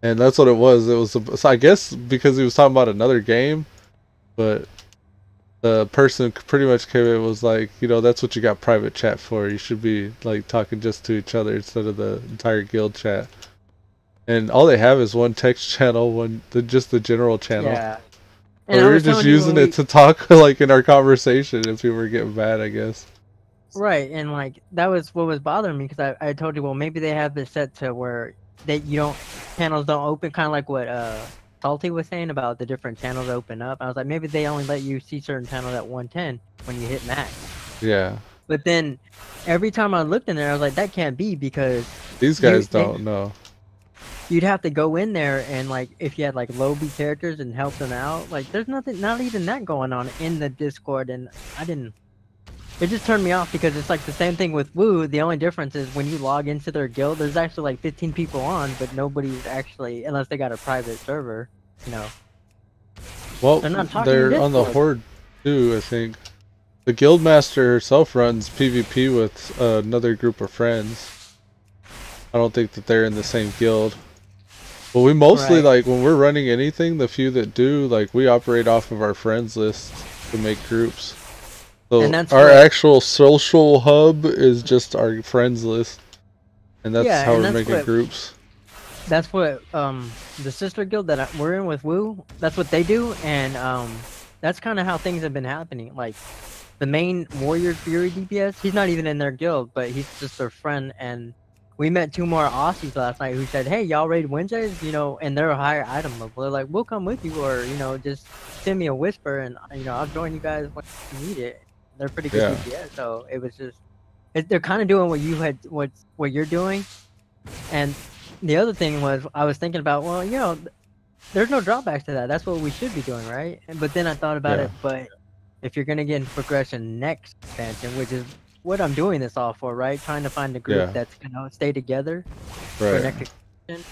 and that's what it was. It was so I guess because he was talking about another game, but the person pretty much came in and was like, you know, that's what you got private chat for. You should be like talking just to each other instead of the entire guild chat. And all they have is one text channel, just the general channel. yeah. And we were just using it to talk like in our conversation if people were getting mad, I guess. Right, and like that was what was bothering me because I told you, well, maybe they have this set to where channels don't open, kind of like what Salty was saying about the different channels open up. I was like, maybe they only let you see certain channels at 110 when you hit max. Yeah. But then every time I looked in there, I was like, that can't be because these guys don't know. You'd have to go in there and like if you had like low B characters and help them out, like there's nothing, not even that going on in the Discord, and it just turned me off because it's like the same thing with Woo. The only difference is when you log into their guild, there's actually like 15 people on, but nobody's actually, unless they got a private server, you know. Well, they're on the Horde too, I think. The Guildmaster herself runs PvP with another group of friends. I don't think that they're in the same guild. But we mostly, like, when we're running anything, the few that do, like, we operate off of our friends list to make groups. So our actual social hub is just our friends list. And that's how we're making groups. That's what the sister guild that we're in with Woo, that's what they do, and that's kind of how things have been happening. Like the main Warrior Fury DPS, he's not even in their guild, but he's just their friend. And we met 2 more Aussies last night who said, hey, y'all raid Wednesdays, you know, and they're a higher item level. They're like, we'll come with you, or, you know, just send me a whisper and, you know, I'll join you guys when you need it. They're pretty good DPS, so it was just, they're kind of doing what you had, what you're doing. And the other thing was, I was thinking about, well, you know, there's no drawbacks to that. That's what we should be doing, right? But then I thought about it, but if you're going to get into progression next expansion, which is what I'm doing this all for, right? Trying to find a group that's gonna stay together for next expansion.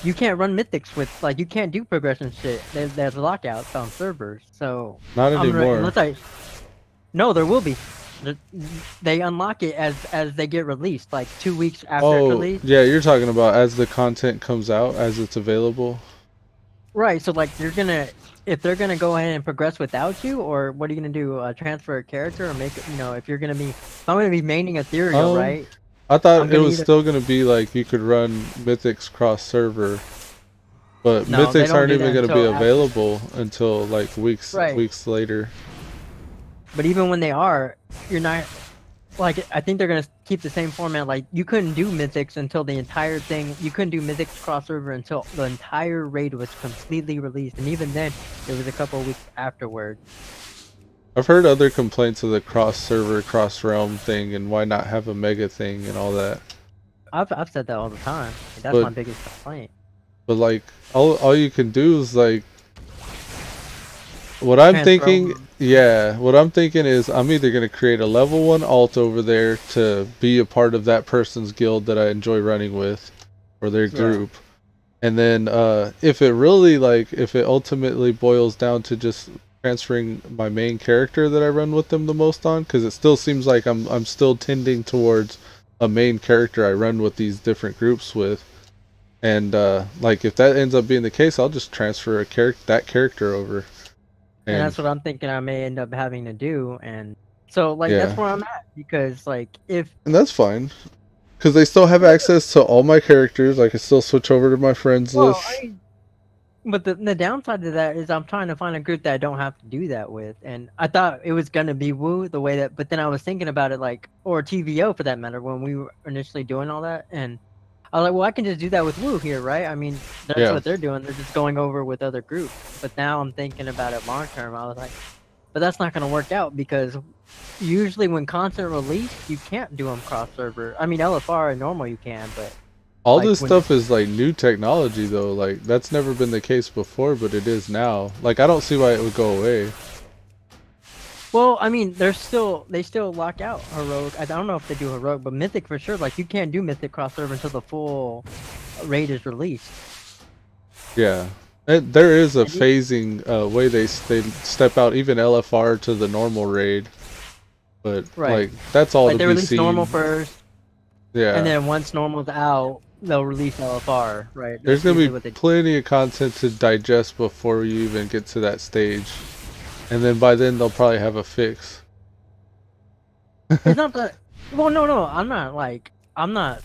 You can't run mythics with, like, you can't do progression shit. There's lockouts on servers, so not anymore. No, there will be. They unlock it as they get released, like 2 weeks after it's released. Yeah, you're talking about as the content comes out, as it's available. Right. So like if they're gonna go ahead and progress without you, or what are you gonna do? Transfer a character or make it? You know, if I'm gonna be maining Ethereal, right? I thought it was still gonna be like you could run Mythics cross server, but Mythics aren't even gonna be available until like weeks later. But even when they are, you're not. Like, I think they're gonna keep the same format. Like, you couldn't do Mythics until the entire thing. You couldn't do Mythics crossover until the entire raid was completely released, and even then, it was a couple of weeks afterward. I've heard other complaints of the cross-server, cross-realm thing, and why not have a mega thing and all that. I've said that all the time. That's my biggest complaint. But like, all you can do is like. What I'm thinking is I'm either going to create a level 1 alt over there to be a part of that person's guild that I enjoy running with, or their group. And then if it ultimately boils down to just transferring my main character that I run with them the most on, because it still seems like I'm still tending towards a main character I run with these different groups with. And like if that ends up being the case, I'll just transfer that character over. And that's what I'm thinking I may end up having to do, and so like that's where I'm at, because like and that's fine, because they still have access to all my characters. I can still switch over to my friends list. But the downside to that is I'm trying to find a group that I don't have to do that with, and I thought it was gonna be Woo the way that, but then I was thinking about it, like, or TVO for that matter, when we were initially doing all that, and I was like, well, I can just do that with Woo here, right? I mean, that's what they're doing. They're just going over with other groups. But now I'm thinking about it long term. I was like, but that's not gonna work out because usually when constant release, you can't do them cross server. I mean, LFR and normal you can, but All like, this when stuff is like new technology though. Like that's never been the case before, but it is now. Like I don't see why it would go away. well, I mean, they still lock out heroic. I don't know if they do heroic, but mythic for sure. Like you can't do mythic cross server until the full raid is released. Yeah. There is a And phasing way they step out even LFR to the normal raid. But Right. like that's all Like to they be release seen. normal first, Yeah. and then once normal's out, they'll release LFR. Right. There's That's gonna usually be what they do. plenty of content to digest before you even get to that stage. And then by then they'll probably have a fix. It's not that. Well, no. I'm not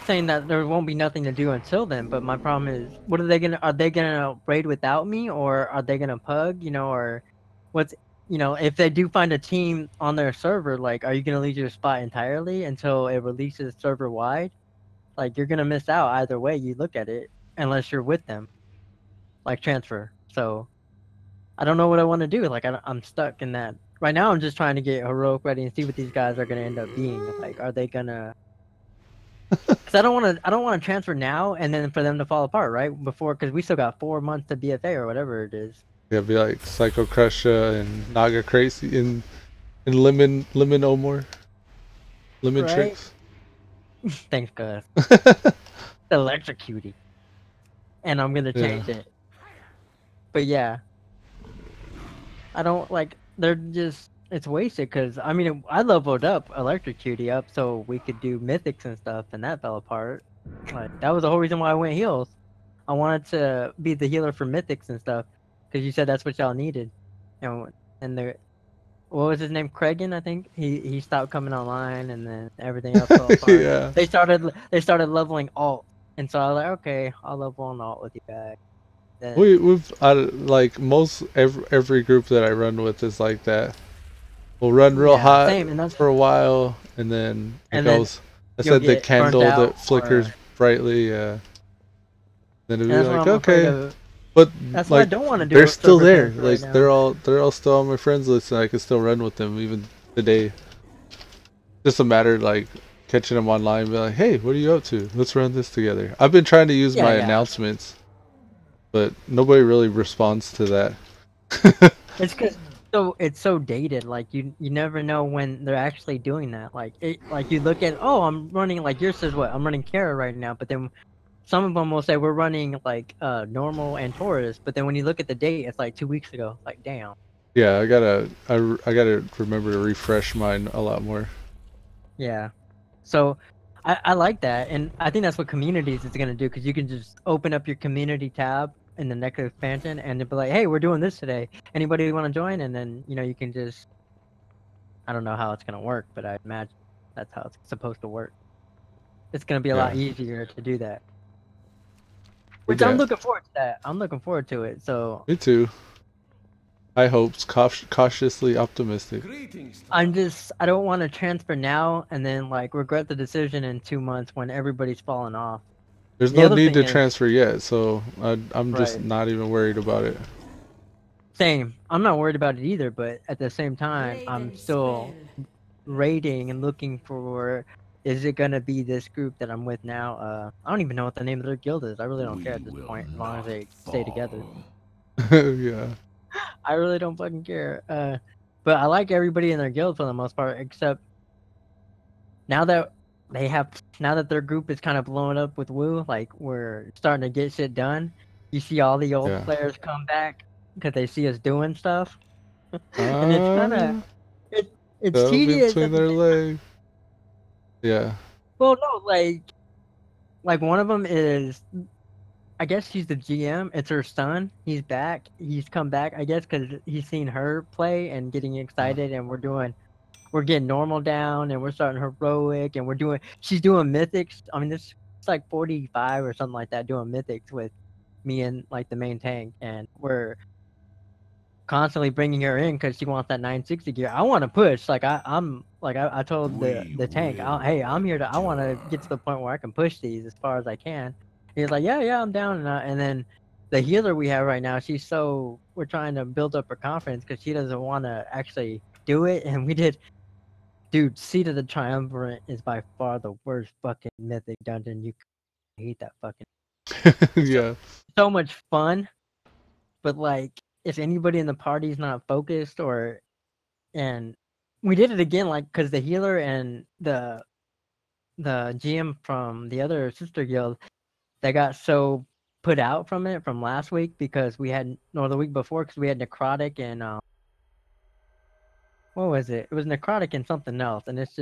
saying that there won't be nothing to do until then. But my problem is, what are they gonna? Are they gonna raid without me, or are they gonna pug? You know, or what's if they do find a team on their server, like, are you gonna leave your spot entirely until it releases server wide? Like, you're gonna miss out either way you look at it, unless you're with them, like transfer. So I don't know what I want to do. Like, I'm stuck in that. Right now, I'm just trying to get heroic ready and see what these guys are gonna end up being. Like, are they gonna? Because I don't want to transfer now and then for them to fall apart right before. Because we still got 4 months to BFA or whatever it is. Yeah, be like Psycho Crusher and Naga Crazy and Lemon Omor. Lemon Right. Tricks. Thanks, guys. Electrocuting. And I'm gonna change it. But yeah, I don't like. They're just. It's wasted because I mean I leveled up Electrocutie up so we could do mythics and stuff, and that fell apart. Like that was the whole reason why I went heals. I wanted to be the healer for mythics and stuff because you said that's what y'all needed. And the what was his name? Kragan, I think. He stopped coming online, and then everything else fell apart. Yeah. They started leveling alt, and so I was like, okay, I'll level on alt with you guys. Then, We've like most every group that I run with is like that. We'll run real hot same, and that's for a while, and then it And then goes. I you'll said the get candle burnt out that flickers or- brightly. Then it'll be that's what like I'm afraid okay, of. but That's why I like don't want to do. they're a still server there. transfer Like right they're all still on my friends list, and I can still run with them even today. Just a matter of, like catching them online, and be like, hey, what are you up to? Let's run this together. I've been trying to use my Yeah. announcements, but nobody really responds to that. It's because it's so dated. Like you never know when they're actually doing that. Like you look at I'm running like yours says what I'm running Kara right now, but then some of them will say we're running like normal and Taurus, but then when you look at the date, it's like 2 weeks ago. Like damn. Yeah, I gotta remember to refresh mine a lot more. Yeah. So I like that, and I think that's what communities is gonna do because you can just open up your community tab in the next expansion and it'll be like, hey, we're doing this today. Anybody want to join? And then you can just. I don't know how it's gonna work, but I imagine that's how it's supposed to work. It's gonna be a lot easier to do that. Which I'm looking forward to that. I'm looking forward to it. So Me too. High hopes, cautiously optimistic. I don't want to transfer now and then like regret the decision in 2 months when everybody's falling off. There's The no other need to thing is- transfer yet, so I'm just Right. not even worried about it. Same. I'm not worried about it either, but at the same time, I'm still rating and looking for. Is it gonna be this group that I'm with now? I don't even know what the name of their guild is. I really don't care at this point, as long as they stay together. Yeah. I really don't fucking care. But I like everybody in their guild for the most part, except now that their group is kind of blowing up with Woo, like we're starting to get shit done. You see all the old players come back because they see us doing stuff, and it's kind of it's Fell tedious. between their legs. Yeah. Well, no, like one of them is. I guess she's the GM. It's her son. He's back. He's come back, I guess, because he's seen her play and getting excited. And we're getting normal down, and we're starting heroic, and she's doing mythics. I mean, it's like 45 or something like that, doing mythics with me and like the main tank, and we're constantly bringing her in because she wants that 960 gear. I want to push. Like I told the tank, hey, I'm here I want to get to the point where I can push these as far as I can. He's like, yeah, I'm down. And then the healer we have right now, she's so we're trying to build up her confidence because she doesn't want to actually do it, and we did. Dude, Seat of the Triumvirate is by far the worst fucking mythic dungeon. You hate that fucking. Yeah. So much fun, but like, if anybody in the party's not focused and we did it again, like, because the healer and the GM from the other sister guild, they got so put out from it from last week because we had, no, the week before, because we had necrotic and what was it? It was necrotic and something else, and it's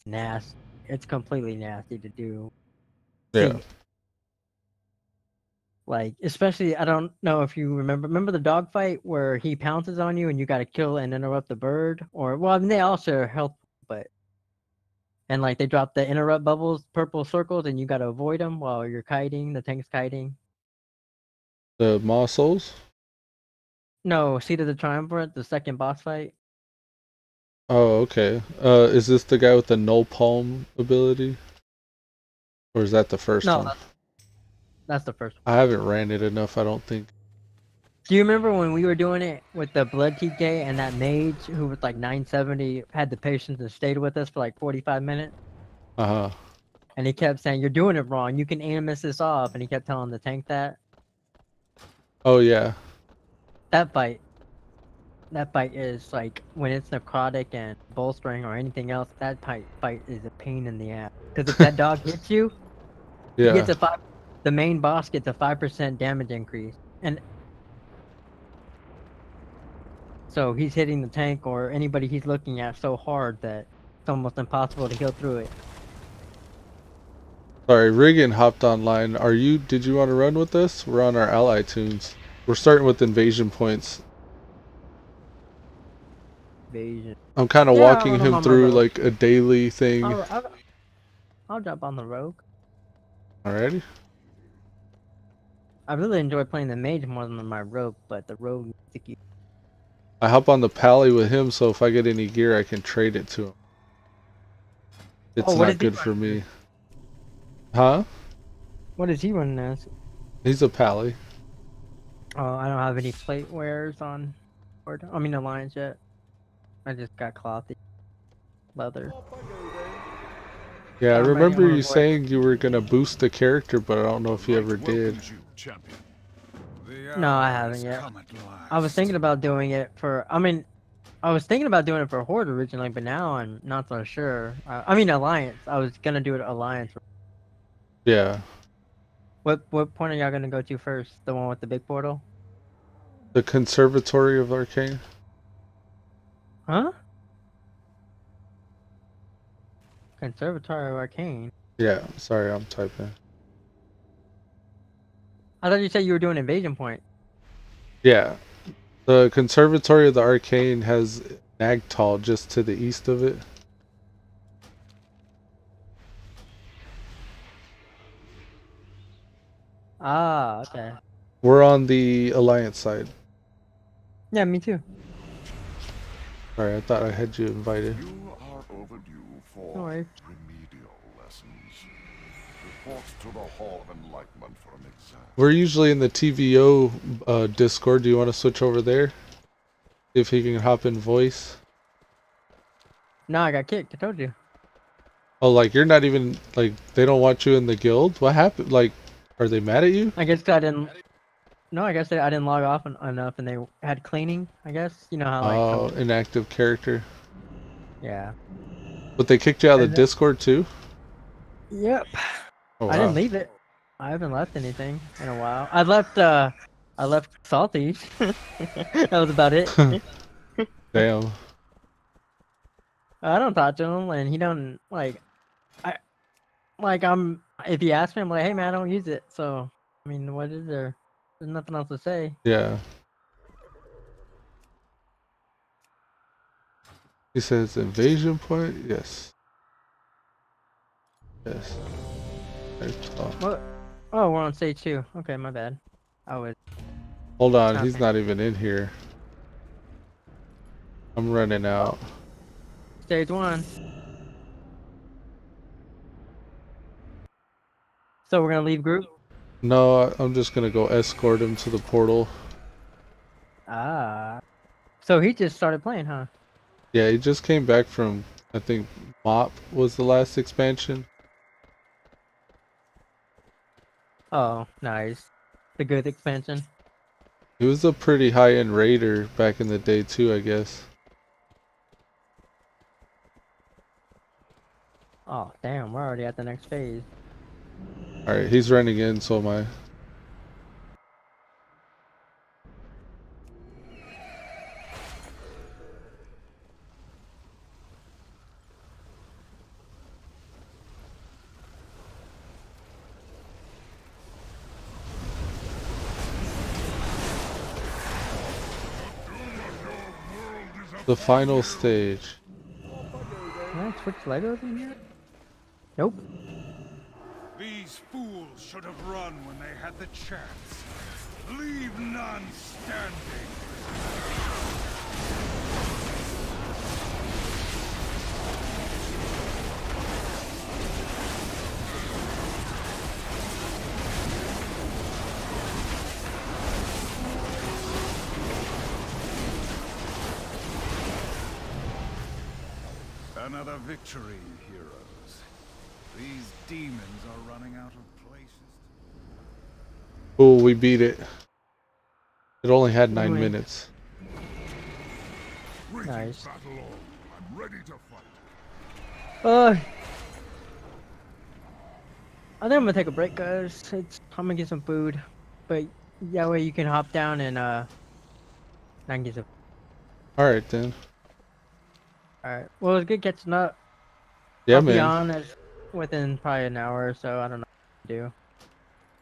nasty. It's completely nasty to do. Yeah. See, like, especially, I don't know if you remember the dogfight where he pounces on you and you got to kill and interrupt the bird, or well, I mean, they all share health, but and like they drop the interrupt bubbles, purple circles, and you got to avoid them while you're kiting. The tank's kiting. The Maw Souls? No, Seat of the Triumvirate, the second boss fight. Oh, okay. Is this the guy with the null palm ability? Or is that the first No, one? that's the first one. I haven't ran it enough, I don't think. Do you remember when we were doing it with the Blood TK and that mage who was like 970 had the patience and stayed with us for like 45 minutes? Uh-huh. And he kept saying, "You're doing it wrong. You can aim this off." And he kept telling the tank that. Oh, yeah. That fight is like when it's necrotic and bolstering or anything else. That fight is a pain in the ass. Because if that dog hits you, he Yeah. gets a 5. The main boss gets a 5% damage increase, and so he's hitting the tank or anybody he's looking at so hard that it's almost impossible to heal through it. Sorry, Riggin hopped online. Did you want to run with us? We're on our ally tunes. We're starting with invasion points. Invasion. I'm kind of Yeah, walking I'll him run through my rogue. like a daily thing. I'll jump on the rogue. Alrighty. I really enjoy playing the mage more than my rogue, but the rogue needs to keep. I hop on the pally with him, so if I get any gear, I can trade it to him. It's Oh, what not is he good for running? me. Huh? What is he running as? He's a pally. Oh, I don't have any plate wears on. I mean, alliance yet. I just got clothy leather. Yeah, I I'm ready on remember my you voice. saying you were gonna boost the character, but I don't know if you ever did. No, I haven't yet. I was thinking about doing it for. I mean, I was thinking about doing it for Horde originally, but now I'm not so sure. I mean, Alliance. I was gonna do it Alliance. Yeah. What point are y'all gonna go to first? The one with the big portal? The Conservatory of Arcane? Huh? Conservatory of Arcane. Yeah, sorry, I'm typing. I thought you said you were doing Invasion Point. Yeah. The Conservatory of the Arcane has Nagtal just to the east of it. Ah, okay. We're on the Alliance side. Yeah, me too. Sorry, I thought I had you invited. You are overdue for No worries. remedial lessons. Report to the Hall of Enlightenment for an exam. We're usually in the TVO Discord. Do you want to switch over there? See if he can hop in voice. No, I got kicked. I told you. Oh, like you're not even, like, they don't want you in the guild? What happened? Like, are they mad at you? I guess I didn't. No, I guess I didn't log off enough, and they had cleaning. I guess you know how like. Oh, inactive character. Yeah. But they kicked you out of the And Discord too? Yep. Oh, I didn't wow. leave it. I haven't left anything in a while. I left Salty. That was about it. Damn. I don't talk to him, and he don't like. I'm. If he asks me, I'm like, hey man, I don't use it. So, I mean, what is there? There's nothing else to say. Yeah. He says invasion point? Yes. Yes. What? Oh, we're on stage 2. Okay, my bad. I was. Hold on, he's Okay. not even in here. I'm running out. Stage 1. So we're gonna leave group. No, I'm just gonna go escort him to the portal. Ah. So he just started playing, huh? Yeah, he just came back from, I think, Mop was the last expansion. Oh, nice. The good expansion. He was a pretty high-end raider back in the day too, I guess. Oh, damn. We're already at the next phase. Alright, he's running in, so am I. The final stage. Can I switch Legos in here? Nope. These fools should have run when they had the chance. Leave none standing. Another victory, heroes. These demons are running out of places. Oh, we beat it. It only had 9 Wait. minutes. Nice. Battle on. I'm ready to fight. I think I'm gonna take a break, guys. I'm gonna get some food. But that way you can hop down and I can get some. Alright then. Alright. Well, it's good catching up. Yeah, I'll be man. on as within probably an hour or so. I don't know what to do.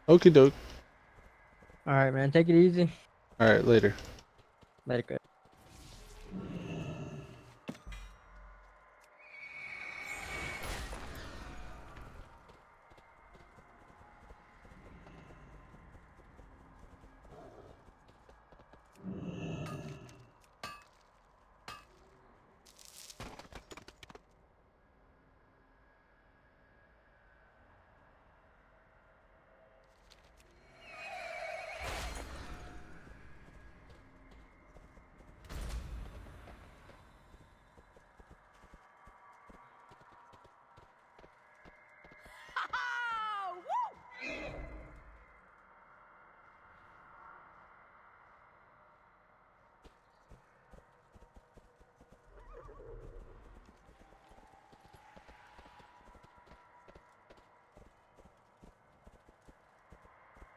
Okie doke. Alright, man. Take it easy. Alright, later. Let it go.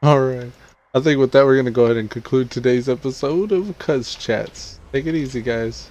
Alright. I think with that we're going to go ahead and conclude today's episode of Coz Chats. Take it easy, guys.